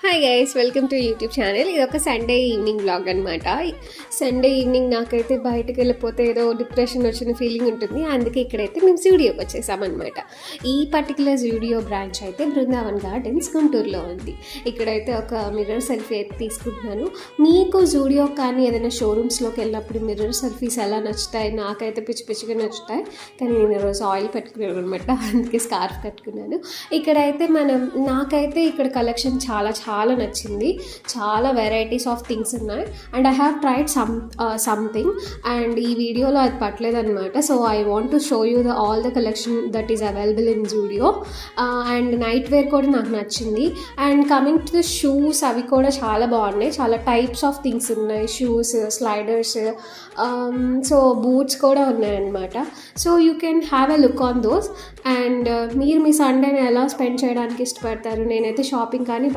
Hi guys, welcome to YouTube channel. ఇది ఒక Sunday evening blog అనమాట. సండే ఈవినింగ్ నాకైతే బయటకు వెళ్ళిపోతే ఏదో డిప్రెషన్ వచ్చిన ఫీలింగ్ ఉంటుంది. అందుకే ఇక్కడైతే మేము జూడియోకి వచ్చేసామన్నమాట. ఈ పర్టికులర్ జూడియో బ్రాంచ్ అయితే బృందావన్ గార్డెన్స్ గుంటూరులో ఉంది. ఇక్కడైతే ఒక మిర్రర్ సెల్ఫీ అయితే తీసుకుంటున్నాను. మీకు జూడియో కానీ ఏదైనా షోరూమ్స్లోకి వెళ్ళినప్పుడు మిర్రర్ సెల్ఫీస్ ఎలా నచ్చుతాయి? నాకైతే పిచ్చి పిచ్చిగా నచ్చుతాయి, కానీ నేను ఈరోజు ఆయిల్ పెట్టుకున్నాను అనమాట, అందుకే స్కార్ఫ్ కట్టుకున్నాను. ఇక్కడైతే నాకైతే ఇక్కడ కలెక్షన్ చాలా నచ్చింది. చాలా వెరైటీస్ ఆఫ్ థింగ్స్ ఉన్నాయి. And I have tried something and ఈ వీడియోలో అది పట్టలేదన్నమాట. So I want to show you all the collection that is available in Zudio. And night wear కూడా నాకు నచ్చింది. And coming to the shoes, అవి కూడా చాలా బాగున్నాయి. చాలా టైప్స్ ఆఫ్ థింగ్స్ ఉన్నాయి. షూస్, స్లైడర్స్, సో బూట్స్ కూడా ఉన్నాయన్నమాట. So you can have a look on those. And మీరు మీ సండేని ఎలా స్పెండ్ చేయడానికి ఇష్టపడతారు? నేనైతే షాపింగ్ కానీ